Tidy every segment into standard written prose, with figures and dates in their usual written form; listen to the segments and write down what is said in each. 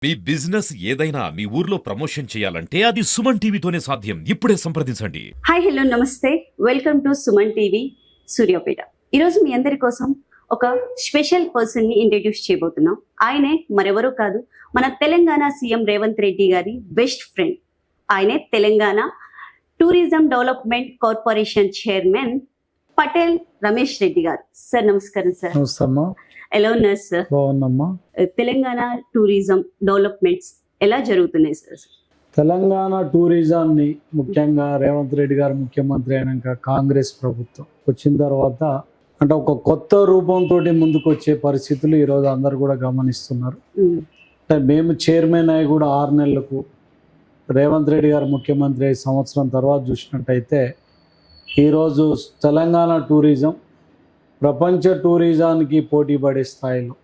మీ business ఏదైనా మీ ఊర్లో promotion చేయాలంటే అది సుమన్ టీవీతోనే సాధ్యం. ఇప్పుడే సంప్రదించండి. హాయ్ హలో నమస్తే, welcome to Suman TV Suryapet. ఈరోజు మీ అందరి కోసం ఒక స్పెషల్ పర్సన్ ని ఇంట్రడ్యూస్ చేయబోతున్నాం. ఆయనే మరెవరూ కాదు, మన తెలంగాణ సీఎం రేవంత్ రెడ్డి గారి బెస్ట్ ఫ్రెండ్. ఆయనే Telangana tourism development corporation chairman Patel Ramesh Reddy గారు. సార్ నమస్కారం. సార్ నమస్తమ్మా. ఎలా ఉన్నారు సార్? బాగున్నామ్మా. తెలంగాణ టూరిజం డెవలప్మెంట్స్ ఎలా జరుగుతున్నాయి సార్? తెలంగాణ టూరిజాన్ని ముఖ్యంగా రేవంత్ రెడ్డి గారు ముఖ్యమంత్రి అయినాక కాంగ్రెస్ ప్రభుత్వం వచ్చిన తర్వాత అంటే ఒక కొత్త రూపంతో ముందుకు వచ్చే పరిస్థితులు ఈరోజు అందరు కూడా గమనిస్తున్నారు. అంటే మేము చైర్మన్ అయ్యి కూడా 6 నెలలకు రేవంత్ రెడ్డి గారు ముఖ్యమంత్రి అయ్యి సంవత్సరం తర్వాత చూసినట్టయితే ఈరోజు తెలంగాణ టూరిజం ప్రపంచ టూరిజానికి పోటీ పడే స్థాయిలో,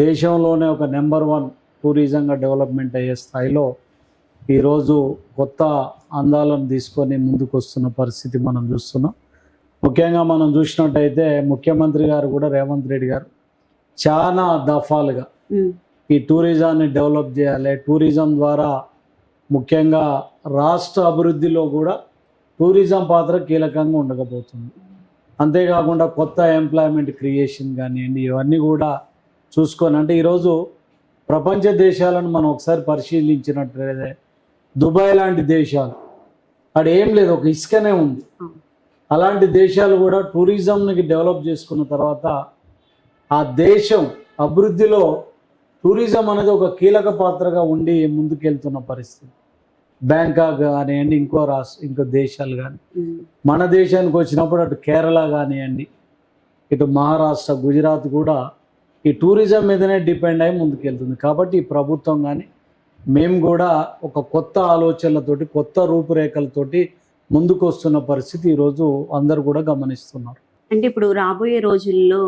దేశంలోనే ఒక నెంబర్ 1 టూరిజంగా డెవలప్మెంట్ అయ్యే స్థాయిలో ఈరోజు కొత్త అందాలను తీసుకొని ముందుకు వస్తున్న పరిస్థితి మనం చూస్తున్నాం. ముఖ్యంగా మనం చూసినట్టయితే ముఖ్యమంత్రి గారు కూడా రేవంత్ రెడ్డి గారు చాలా దఫాలుగా ఈ టూరిజాన్ని డెవలప్ చేయాలి, టూరిజం ద్వారా ముఖ్యంగా రాష్ట్ర అభివృద్ధిలో కూడా టూరిజం పాత్ర కీలకంగా ఉండకపోతుంది. అంతేకాకుండా కొత్త ఎంప్లాయ్మెంట్ క్రియేషన్ కానివ్వండి, ఇవన్నీ కూడా చూసుకొని అంటే ఈరోజు ప్రపంచ దేశాలను మనం ఒకసారి పరిశీలించినట్లయితే దుబాయ్ లాంటి దేశాలు అక్కడ ఏం లేదు, ఒక ఇసుకనే ఉంది. అలాంటి దేశాలు కూడా టూరిజంని డెవలప్ చేసుకున్న తర్వాత ఆ దేశం అభివృద్ధిలో టూరిజం అనేది ఒక కీలక పాత్రగా ఉండి ముందుకెళ్తున్న పరిస్థితి. బ్యాంకాక్ కానివ్వండి, ఇంకో దేశాలు కానీ, మన దేశానికి వచ్చినప్పుడు అటు కేరళ కానివ్వండి, ఇటు మహారాష్ట్ర, గుజరాత్ కూడా ఈ టూరిజం మీదనే డిపెండ్ అయి ముందుకెళ్తుంది. కాబట్టి ఈ ప్రభుత్వం కానీ మేము కూడా ఒక కొత్త ఆలోచనలతోటి, కొత్త రూపురేఖలతోటి ముందుకు వస్తున్న పరిస్థితి ఈరోజు అందరూ కూడా గమనిస్తున్నారు. అంటే ఇప్పుడు రాబోయే రోజుల్లో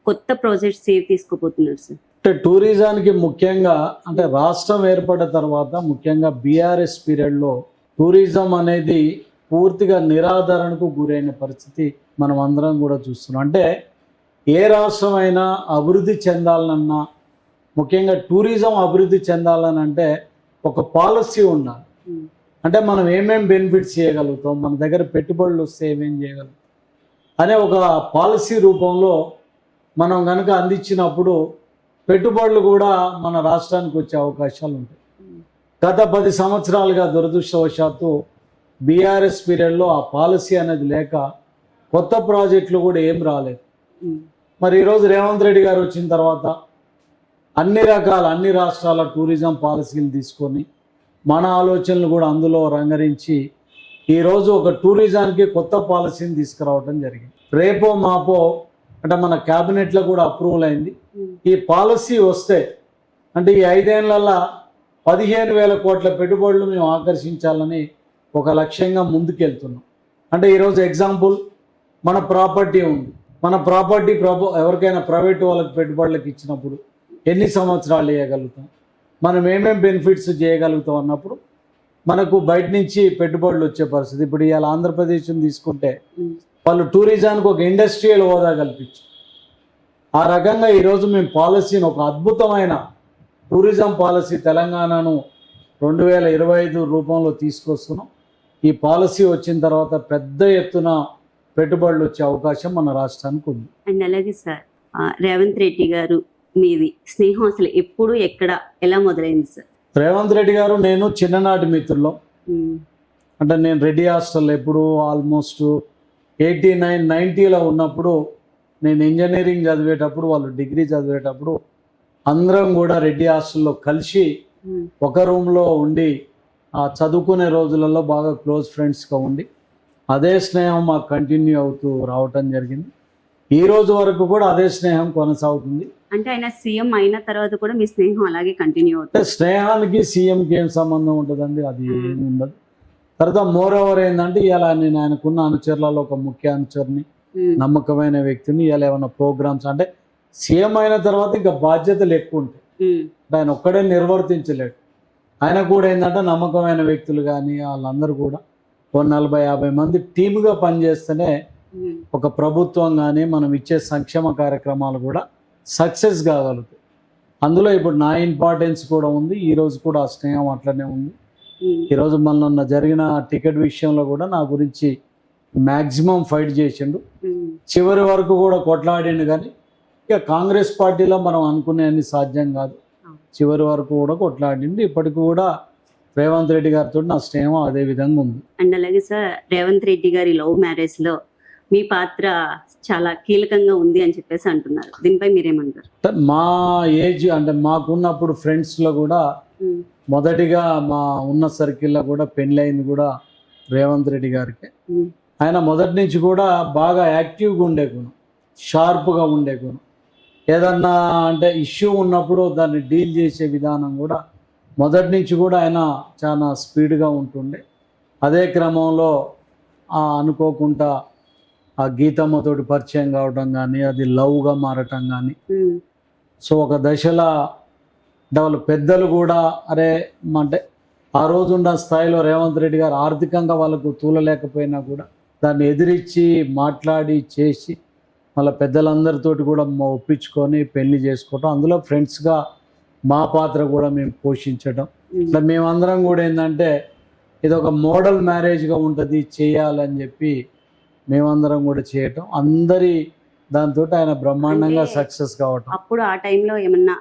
కొత్త ప్రాజెక్ట్స్ ఏవి తీసుకోబోతున్నారు సార్? అంటే టూరిజానికి ముఖ్యంగా అంటే రాష్ట్రం ఏర్పడిన తర్వాత ముఖ్యంగా బీఆర్ఎస్ పీరియడ్లో టూరిజం అనేది పూర్తిగా నిరాదరణకు గురైన పరిస్థితి మనం అందరం కూడా చూస్తున్నాం. అంటే ఏ రాష్ట్రం అయినా అభివృద్ధి చెందాలన్నా, ముఖ్యంగా టూరిజం అభివృద్ధి చెందాలని అంటే ఒక పాలసీ ఉండాలి. అంటే మనం ఏమేం బెనిఫిట్స్ చేయగలుగుతాం, మన దగ్గర పెట్టుబడులు వస్తే ఏమేం చేయగలుగుతాం అనే ఒక పాలసీ రూపంలో మనం కనుక అందించినప్పుడు పెట్టుబడులు కూడా మన రాష్ట్రానికి వచ్చే అవకాశాలు ఉంటాయి. గత 10 సంవత్సరాలుగా దురదృష్టవశాత్తు బీఆర్ఎస్ పీరియడ్లో ఆ పాలసీ అనేది లేక కొత్త ప్రాజెక్టులు కూడా ఏం రాలేదు. మరి ఈరోజు రేవంత్ రెడ్డి గారు వచ్చిన తర్వాత అన్ని రాష్ట్రాల టూరిజం పాలసీలు తీసుకొని మన ఆలోచనలు కూడా అందులో రంగరించి ఈరోజు ఒక టూరిజానికి కొత్త పాలసీని తీసుకురావడం జరిగింది. రేపో మాపో అంటే మన క్యాబినెట్లో కూడా అప్రూవల్ అయింది. ఈ పాలసీ వస్తే అంటే ఈ 5 ఏళ్లలో 15,000 కోట్ల పెట్టుబడులు మేము ఆకర్షించాలని ఒక లక్ష్యంగా ముందుకెళ్తున్నాం. అంటే ఈరోజు ఎగ్జాంపుల్ మన ప్రాపర్టీ ఉంది. మన ప్రాపర్టీ ఎవరికైనా ప్రైవేట్ వాళ్ళకి పెట్టుబడులకు ఇచ్చినప్పుడు ఎన్ని సంవత్సరాలు వేయగలుగుతాం, మనం ఏమేం బెనిఫిట్స్ చేయగలుగుతాం అన్నప్పుడు మనకు బయట నుంచి పెట్టుబడులు వచ్చే పరిస్థితి. ఇప్పుడు ఇవాళ ఆంధ్రప్రదేశ్ని తీసుకుంటే వాళ్ళు టూరిజానికి ఒక ఇండస్ట్రియల్ హోదా కల్పించారు. ఆ రకంగా ఈరోజు మేము పాలసీని ఒక అద్భుతమైన టూరిజం పాలసీ తెలంగాణను 2025 రూపంలో తీసుకొస్తున్నాం. ఈ పాలసీ వచ్చిన తర్వాత పెద్ద ఎత్తున పెట్టుబడులు వచ్చే అవకాశం మన రాష్ట్రానికి ఉంది. అండ్ అలాగే సార్, రేవంత్ రెడ్డి గారు మీది స్నేహం అసలు ఎప్పుడు ఎక్కడ ఎలా మొదలైంది సార్? రేవంత్ రెడ్డి గారు నేను చిన్ననాటి మిత్రుల్లో. అంటే నేను రెడ్డి హాస్టల్ ఎప్పుడు ఆల్మోస్ట్ 89, 90లో ఉన్నప్పుడు, నేను ఇంజనీరింగ్ చదివేటప్పుడు, వాళ్ళు డిగ్రీ చదివేటప్పుడు అందరం కూడా రెడ్డి హాస్టల్లో కలిసి ఒక రూమ్లో ఉండి చదువుకునే రోజులలో బాగా క్లోజ్ ఫ్రెండ్స్గా ఉండి అదే స్నేహం మాకు కంటిన్యూ అవుతూ రావటం జరిగింది. ఈ రోజు వరకు కూడా అదే స్నేహం కొనసాగుతుంది. అంటే ఆయన సీఎం అయిన తర్వాత కూడా మీ స్నేహం అలాగే కంటిన్యూ అవుతుంది? స్నేహానికి సీఎంకి ఏం సంబంధం ఉంటుందండి, అది ఏమి ఉండదు. తర్వాత మోర్ ఓవర్ ఏంటంటే ఇలా నేను ఆయనకున్న అనుచరులలో ఒక ముఖ్య అనుచరుని, నమ్మకమైన వ్యక్తిని. ఇలా ఏమైనా ప్రోగ్రామ్స్ అంటే సీఎం అయిన తర్వాత ఇంకా బాధ్యతలు ఎక్కువ ఉంటాయి, ఆయన ఒక్కడే నిర్వర్తించలేడు. ఆయన కూడా ఏంటంటే నమ్మకమైన వ్యక్తులు కానీ వాళ్ళందరూ కూడా 40-50 మంది టీముగా పనిచేస్తేనే ఒక ప్రభుత్వం కానీ మనం ఇచ్చే సంక్షేమ కార్యక్రమాలు కూడా సక్సెస్ కాగలుగుతాయి. అందులో ఇప్పుడు నా ఇంపార్టెన్స్ కూడా ఉంది, ఈ రోజు కూడా ఆ స్నేహం అట్లనే ఉంది. ఈరోజు మొన్న జరిగిన టికెట్ విషయంలో కూడా నా గురించి మ్యాక్సిమం ఫైట్ చేసిండు, చివరి వరకు కూడా కొట్లాడిండు. కానీ ఇక కాంగ్రెస్ పార్టీలో మనం అనుకునే అన్ని సాధ్యం కాదు, చివరి వరకు కూడా కొట్లాడిండు. ఇప్పటికి కూడా రేవంత్ రెడ్డి గారితో నా స్నేహం అదే విధంగా ఉంది. అండ్ అలాగే సార్, రేవంత్ రెడ్డి గారి లవ్ మ్యారేజ్ లో మీ పాత్ర చాలా కీలకంగా ఉంది అని చెప్పేసి అంటున్నారు, దీనిపై మీరేమంటారు? మా ఏజ్ అంటే మాకున్నప్పుడు ఫ్రెండ్స్లో కూడా మొదటిగా మా ఉన్న సర్కిల్లో కూడా పెళ్ళయింది కూడా రేవంత్ రెడ్డి గారికి. ఆయన మొదటి నుంచి కూడా బాగా యాక్టివ్గా ఉండే గుణం, షార్ప్గా ఉండే గుణం, ఏదన్నా అంటే ఇష్యూ ఉన్నప్పుడు దాన్ని డీల్ చేసే విధానం కూడా మొదటి నుంచి కూడా ఆయన చాలా స్పీడ్గా ఉంటుండే. అదే క్రమంలో అనుకోకుండా ఆ గీతమ్మతోటి పరిచయం కావడం కానీ, అది లవ్గా మారటం కానీ, సో ఒక దశలో వాళ్ళ పెద్దలు కూడా అరే అంటే ఆ రోజున్న స్థాయిలో రేవంత్ రెడ్డి గారు ఆర్థికంగా వాళ్ళకు తూలలేకపోయినా కూడా దాన్ని ఎదిరించి మాట్లాడి చేసి వాళ్ళ పెద్దలందరితోటి కూడా ఒప్పించుకొని పెళ్లి చేసుకోవటం, అందులో ఫ్రెండ్స్గా మా పాత్ర కూడా మేము పోషించడం, ఇట్లా మేమందరం కూడా ఏంటంటే ఇది ఒక మోడల్ మ్యారేజ్గా ఉంటుంది చేయాలని చెప్పి మేమందరం కూడా చేయటం, అందరి దాంతో ఆయన బ్రహ్మాండంగా సక్సెస్ కావటం. అప్పుడు ఆ టైంలో ఏమన్నా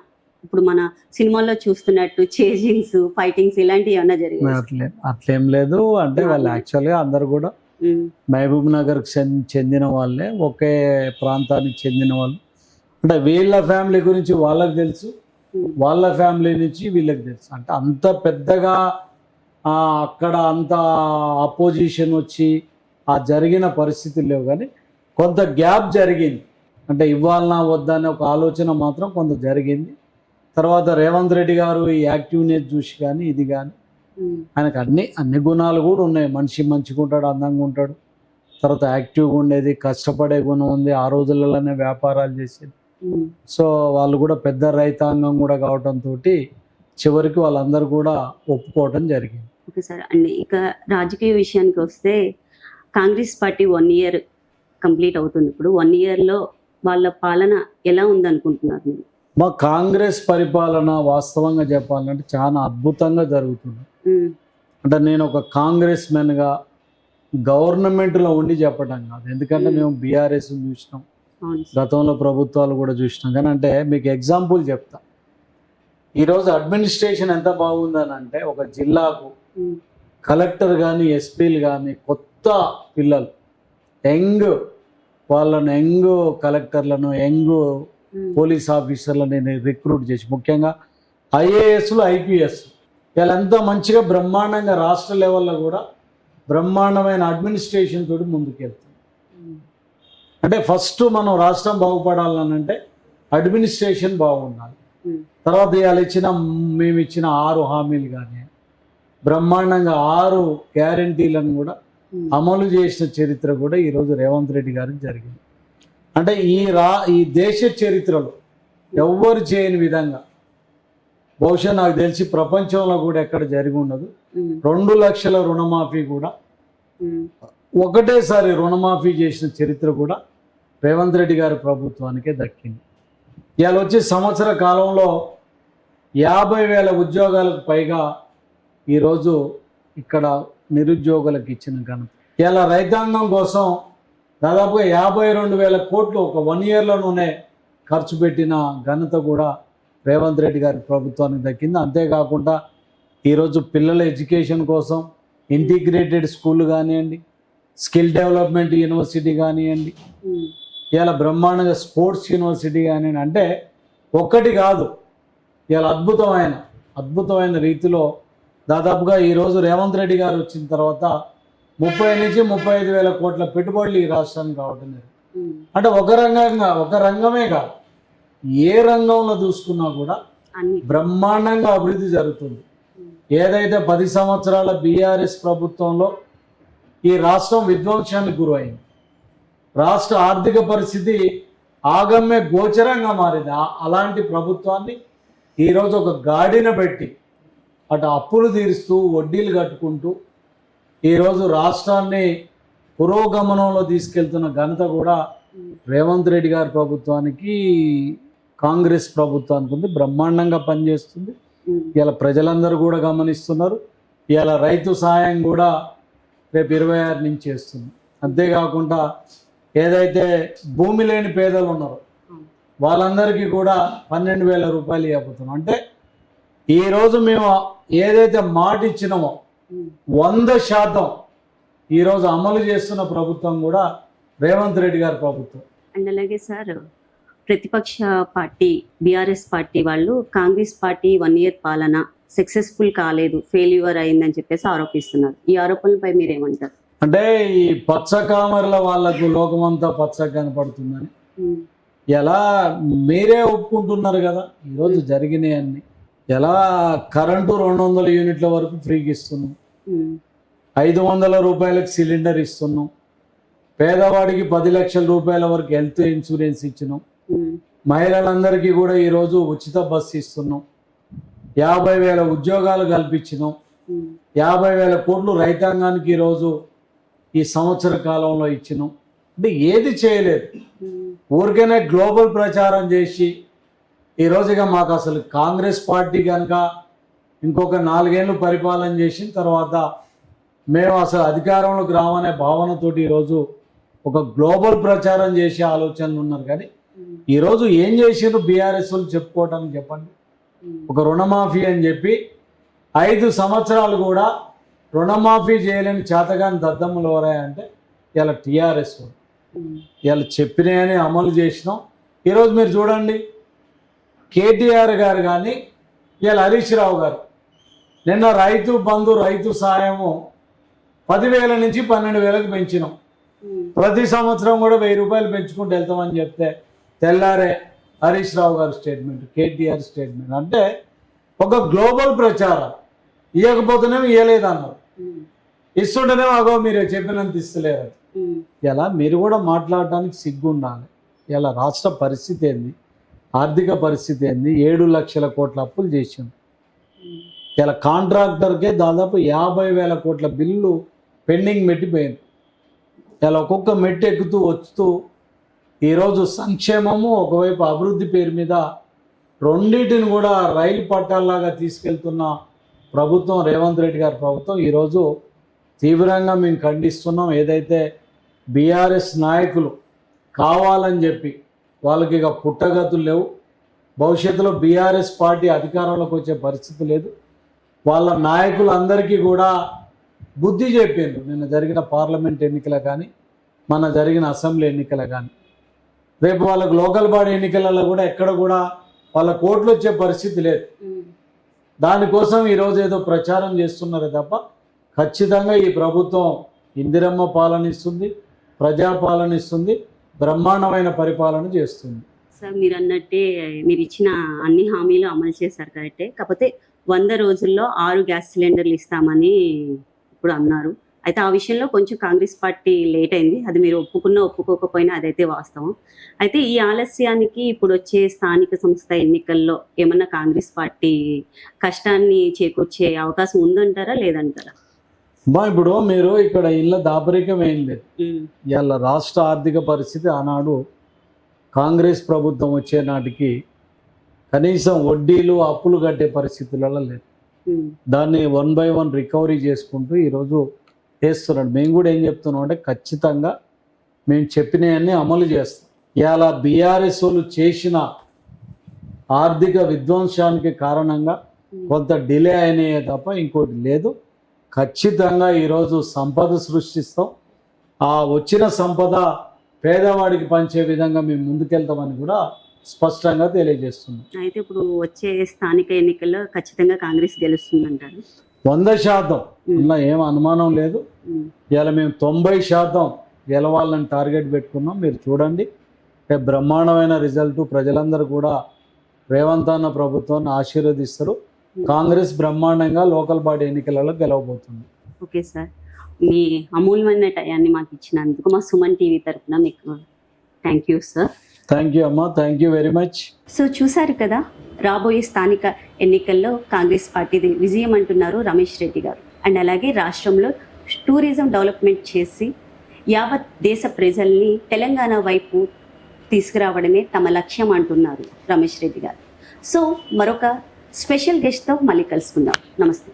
ఇప్పుడు మన సినిమాల్లో చూస్తున్నట్టు చేజింగ్స్, ఫైటింగ్స్ ఇలాంటివి ఏమన్నా జరిగాయి? అట్లేం లేదు. అంటే వాళ్ళు యాక్చువల్గా అందరు కూడా మహబూబ్ నగర్కి చెందిన వాళ్ళే, ఒకే ప్రాంతానికి చెందిన వాళ్ళు. అంటే వీళ్ళ ఫ్యామిలీ గురించి వాళ్ళకి తెలుసు, వాళ్ళ ఫ్యామిలీ నుంచి వీళ్ళకి తెలుసు. అంటే అంత పెద్దగా అక్కడ అంత అపోజిషన్ వచ్చి జరిగిన పరిస్థితులు లేవు. కానీ కొంత గ్యాప్ జరిగింది, అంటే ఇవ్వాలన్నా వద్దని ఒక ఆలోచన మాత్రం కొంత జరిగింది. తర్వాత రేవంత్ రెడ్డి గారు ఈ యాక్టివ్నెస్ చూసి కానీ ఇది కానీ ఆయనకు అన్ని గుణాలు కూడా ఉన్నాయి. మనిషి మంచిగా ఉంటాడు, అందంగా ఉంటాడు, తర్వాత యాక్టివ్గా ఉండేది, కష్టపడే గుణం ఉంది, ఆ రోజులలోనే వ్యాపారాలు చేసేది. సో వాళ్ళు కూడా పెద్ద రైతాంగం కూడా కావడంతో చివరికి వాళ్ళందరూ కూడా ఒప్పుకోవడం జరిగింది. Okay sir. అండి ఇక రాజకీయ విషయానికి వస్తే కాంగ్రెస్ పార్టీ 1 year కంప్లీట్ అవుతుంది. ఇప్పుడు 1 yearలో వాళ్ళ పాలన ఎలా ఉందనుకుంటున్నారు మీరు? మా కాంగ్రెస్ పరిపాలన వాస్తవంగా చెప్పాలంటే చాలా అద్భుతంగా జరుగుతుంది. అంటే నేను ఒక కాంగ్రెస్ మెన్గా గవర్నమెంట్లో ఉండి చెప్పడం కాదు, ఎందుకంటే మేము బీఆర్ఎస్ చూసినాం, గతంలో ప్రభుత్వాలు కూడా చూసినాం. కానీ అంటే మీకు ఎగ్జాంపుల్ చెప్తా, ఈరోజు అడ్మినిస్ట్రేషన్ ఎంత బాగుందని అంటే ఒక జిల్లాకు కలెక్టర్ కానీ ఎస్పీలు కానీ కొత్త పిల్లలు యంగ్ కలెక్టర్లను, యంగ్ పోలీస్ ఆఫీసర్లను రిక్రూట్ చేసి, ముఖ్యంగా ఐఏఎస్లు, ఐపీఎస్ వీళ్ళంతా మంచిగా బ్రహ్మాండంగా రాష్ట్ర లెవెల్లో కూడా బ్రహ్మాండమైన అడ్మినిస్ట్రేషన్ తోటి ముందుకెళ్తుంది. అంటే ఫస్ట్ మనం రాష్ట్రం బాగుపడాలనంటే అడ్మినిస్ట్రేషన్ బాగుండాలి. తర్వాత మేము ఇచ్చిన 6 హామీలు కానీ బ్రహ్మాండంగా 6 గ్యారంటీలను కూడా అమలు చేసిన చరిత్ర కూడా ఈరోజు రేవంత్ రెడ్డి గారికి జరిగింది. అంటే ఈ దేశ చరిత్రలో ఎవ్వరు చేయని విధంగా, బహుశా నాకు తెలిసి ప్రపంచంలో కూడా ఎక్కడ జరిగి ఉండదు, 2 లక్షల రుణమాఫీ కూడా ఒకటేసారి రుణమాఫీ చేసిన చరిత్ర కూడా రేవంత్ రెడ్డి గారి ప్రభుత్వానికే దక్కింది. ఇవాళ వచ్చే సంవత్సర కాలంలో 50,000 ఉద్యోగాలకు పైగా ఈరోజు ఇక్కడ నిరుద్యోగులకు ఇచ్చిన ఘనత. ఇలా రైతాంగం కోసం దాదాపుగా 52,000 కోట్లు ఒక 1 yearలోనే ఖర్చు పెట్టిన ఘనత కూడా రేవంత్ రెడ్డి గారి ప్రభుత్వానికి దక్కింది. అంతేకాకుండా ఈరోజు పిల్లల ఎడ్యుకేషన్ కోసం ఇంటిగ్రేటెడ్ స్కూల్ కానివ్వండి, స్కిల్ డెవలప్మెంట్ యూనివర్సిటీ కానివ్వండి, ఇలా బ్రహ్మాండంగా స్పోర్ట్స్ యూనివర్సిటీ కానివ్వండి, అంటే ఒక్కటి కాదు, ఇలా అద్భుతమైన రీతిలో దాదాపుగా ఈరోజు రేవంత్ రెడ్డి గారు వచ్చిన తర్వాత 30 నుంచి 35,000 కోట్ల పెట్టుబడులు ఈ రాష్ట్రానికి రావడం లేదు. అంటే ఒక రంగమే కాదు, ఏ రంగంలో చూసుకున్నా కూడా బ్రహ్మాండంగా అభివృద్ధి జరుగుతుంది. ఏదైతే 10 సంవత్సరాల బీఆర్ఎస్ ప్రభుత్వంలో ఈ రాష్ట్రం విధ్వంసానికి గురైంది, రాష్ట్ర ఆర్థిక పరిస్థితి ఆగమ్య గోచరంగా మారింది, అలాంటి ప్రభుత్వాన్ని ఈరోజు ఒక గాడిన పెట్టి అటు అప్పులు తీరుస్తూ వడ్డీలు కట్టుకుంటూ ఈరోజు రాష్ట్రాన్ని పురోగమనంలో తీసుకెళ్తున్న ఘనత కూడా రేవంత్ రెడ్డి గారి ప్రభుత్వానికి కాంగ్రెస్ ప్రభుత్వానికి ఉంది, బ్రహ్మాండంగా పనిచేస్తుంది. ఇలా ప్రజలందరూ కూడా గమనిస్తున్నారు. ఇలా రైతు సహాయం కూడా రేపు 26 నుంచి చేస్తుంది. అంతేకాకుండా ఏదైతే భూమి లేని పేదలు ఉన్నారో వాళ్ళందరికీ కూడా 12,000 రూపాయలు ఇవ్వబోతున్నాం. అంటే ఈరోజు మేము ఏదైతే మాట ఇచ్చినామో 100% ఈరోజు అమలు చేస్తున్న ప్రభుత్వం కూడా రేవంత్ రెడ్డి గారి ప్రభుత్వం. అండ్ అలాగే సార్, ప్రతిపక్ష పార్టీ బీఆర్ఎస్ పార్టీ వాళ్ళు కాంగ్రెస్ పార్టీ 1 year పాలన సక్సెస్ఫుల్ కాలేదు, ఫెయిల్యూర్ అయిందని చెప్పేసి ఆరోపిస్తున్నారు. ఈ ఆరోపణలపై మీరేమంటారు? అంటే ఈ పచ్చ కామర్ల వాళ్ళకు లోకమంతా పచ్చ కనపడుతుందని ఎలా మీరే ఒప్పుకుంటున్నారు కదా. ఈరోజు జరిగినాయన్నీ ఎలా కరెంటు 200 యూనిట్ల వరకు ఫ్రీకి ఇస్తున్నాం, 500 రూపాయలకు సిలిండర్ ఇస్తున్నాం, పేదవాడికి 10 లక్షల రూపాయల వరకు హెల్త్ ఇన్సూరెన్స్ ఇచ్చినాం, మహిళలందరికీ కూడా ఈరోజు ఉచిత బస్సు ఇస్తున్నాం, 50,000 ఉద్యోగాలు కల్పించినాం, 50,000 కోట్లు రైతాంగానికి ఈరోజు ఈ సంవత్సర కాలంలో ఇచ్చినాం. అంటే ఏది చేయలేదు, ఊరికనే గ్లోబల్ ప్రచారం చేసి ఈరోజు ఇక మాకు అసలు కాంగ్రెస్ పార్టీ కనుక ఇంకొక 4 ఏళ్ళు పరిపాలన చేసిన తర్వాత మేము అసలు అధికారంలోకి రావనే భావనతోటి ఈరోజు ఒక గ్లోబల్ ప్రచారం చేసే ఆలోచనలు ఉన్నారు. కానీ ఈరోజు ఏం చేసిండ్రు బీఆర్ఎస్ వాళ్ళు చెప్పుకోవటానికి చెప్పండి. ఒక రుణమాఫీ అని చెప్పి 5 సంవత్సరాలు కూడా రుణమాఫీ చేయలేని చేతగాని దద్దమ్మలు ఎవరాయంటే ఇలా టీఆర్ఎస్ వాళ్ళు. ఇలా చెప్పినాయని అమలు చేసినాం. ఈరోజు మీరు చూడండి, కేటీఆర్ గారు కానీ ఇలా హరీష్ రావు గారు నిన్న రైతు బంధు రైతు సాయము 10,000 నుంచి 12,000కు పెంచినాం. ప్రతి సంవత్సరం కూడా 1,000 రూపాయలు పెంచుకుంటూ వెళ్తామని చెప్తే తెల్లారే హరీష్ రావు గారు స్టేట్మెంట్, కేటీఆర్ స్టేట్మెంట్. అంటే ఒక గ్లోబల్ ప్రచారం. ఇవ్వకపోతేనేమో ఇవ్వలేదన్నారు, ఇస్తుంటేనేమో అగో మీరు చెప్పినంత ఇస్తలేరు. ఇలా మీరు కూడా మాట్లాడడానికి సిగ్గు ఉండాలి. ఇలా రాష్ట్ర పరిస్థితి ఏంది, ఆర్థిక పరిస్థితి ఏంది, 7 లక్షల కోట్ల అప్పులు చేసాం. ఇలా కాంట్రాక్టర్కే దాదాపు 50,000 కోట్ల బిల్లు పెండింగ్ పెట్టిపోయింది. ఇలా ఒక్కొక్క మెట్టు ఎక్కుతూ వస్తూ ఈరోజు సంక్షేమము ఒకవైపు అభివృద్ధి పేరు మీద రెండింటిని కూడా రైలు పట్టాల్లాగా తీసుకెళ్తున్న ప్రభుత్వం రేవంత్ రెడ్డి గారి ప్రభుత్వం. ఈరోజు తీవ్రంగా మేము ఖండిస్తున్నాం. ఏదైతే బీఆర్ఎస్ నాయకులు కావాలని చెప్పి వాళ్ళకి ఇక పుట్టగతులు లేవు, భవిష్యత్తులో బీఆర్ఎస్ పార్టీ అధికారంలోకి వచ్చే పరిస్థితి లేదు. వాళ్ళ నాయకులందరికీ కూడా బుద్ధి చెప్పిండ్రు నిన్న జరిగిన పార్లమెంట్ ఎన్నికల కానీ మన జరిగిన అసెంబ్లీ ఎన్నికల కానీ. రేపు వాళ్ళకు లోకల్ బాడీ ఎన్నికలలో కూడా ఎక్కడ కూడా వాళ్ళ కోట్లు వచ్చే పరిస్థితి లేదు. దానికోసం ఈరోజు ఏదో ప్రచారం చేస్తున్నారు తప్ప ఖచ్చితంగా ఈ ప్రభుత్వం ఇందిరమ్మ పాలన ఇస్తుంది, ప్రజాపాలన ఇస్తుంది, బ్రహ్మాండమైన పరిపాలన చేస్తుంది. సార్, మీరు అన్నట్టే మీరు ఇచ్చిన అన్ని హామీలు అమలు చేశారు కరెక్టే. కాకపోతే 100 రోజుల్లో 6 గ్యాస్ సిలిండర్లు ఇస్తామని ఇప్పుడు అన్నారు. అయితే ఆ విషయంలో కొంచెం కాంగ్రెస్ పార్టీ లేట్ అయింది. అది మీరు ఒప్పుకున్నా ఒప్పుకోకపోయినా అదైతే వాస్తవం. అయితే ఈ ఆలస్యానికి ఇప్పుడు వచ్చే స్థానిక సంస్థ ఎన్నికల్లో ఏమన్నా కాంగ్రెస్ పార్టీ కష్టాన్ని చేకూర్చే అవకాశం ఉందంటారా లేదంటారా? ఇప్పుడు మీరు ఇక్కడ ఇళ్ళ దాపరికం ఏం లేదు. ఇవాళ రాష్ట్ర ఆర్థిక పరిస్థితి ఆనాడు కాంగ్రెస్ ప్రభుత్వం వచ్చే నాటికి కనీసం వడ్డీలు అప్పులు కట్టే పరిస్థితులలో లేదు. దాన్ని 1 by 1 రికవరీ చేసుకుంటూ ఈరోజు చేస్తున్నాడు. మేము కూడా ఏం చెప్తున్నాం అంటే ఖచ్చితంగా మేము చెప్పినవన్నీ అమలు చేస్తాం. ఇవాళ బీఆర్ఎస్ వాళ్ళు చేసిన ఆర్థిక విధ్వంసానికి కారణంగా కొంత డిలే అయినాయే తప్ప ఇంకోటి లేదు. ఖచ్చితంగా ఈరోజు సంపద సృష్టిస్తాం. ఆ వచ్చిన సంపద పేదవాడికి పంచే విధంగా మేము ముందుకెళ్తామని కూడా స్పష్టంగా తెలియజేస్తున్నాం. అయితే ఇప్పుడు వచ్చే స్థానిక ఎన్నికల్లో ఖచ్చితంగా కాంగ్రెస్ గెలుస్తుందంటారు? 100% ఇలా ఏం అనుమానం లేదు. ఇలా మేము 90% గెలవాలని టార్గెట్ పెట్టుకున్నాం. మీరు చూడండి, బ్రహ్మాండమైన రిజల్ట్. ప్రజలందరూ కూడా రేవంత్ అన్న ప్రభుత్వాన్ని ఆశీర్వదిస్తారు. కాంగ్రెస్ బ్రహ్మాండంగా లోకల్ బాడీ ఎన్నికలలో గెలవబోతుంది. ఓకే సార్, మీ అమూల్యమైన టయాన్ని మాకు ఇచ్చినందుకు మా సుమన్ టీవీ తరఫున మీకు thank you sir. Thank you అమ్మా, thank you very much. So చూసారు కదా, రాబోయే స్థానిక ఎన్నికల్లో కాంగ్రెస్ పార్టీది విజయం అంటున్నారు రమేష్ రెడ్డి గారు. అండ్ అలాగే రాష్ట్రంలో టూరిజం డెవలప్మెంట్ చేసి యావత్ దేశ ప్రజల్ని తెలంగాణ వైపు తీసుకురావడమే తమ లక్ష్యం అంటున్నారు రమేష్ రెడ్డి గారు. సో మరొక స్పెషల్ గెస్ట్తో మళ్ళీ కలుసుకుందాం. నమస్తే.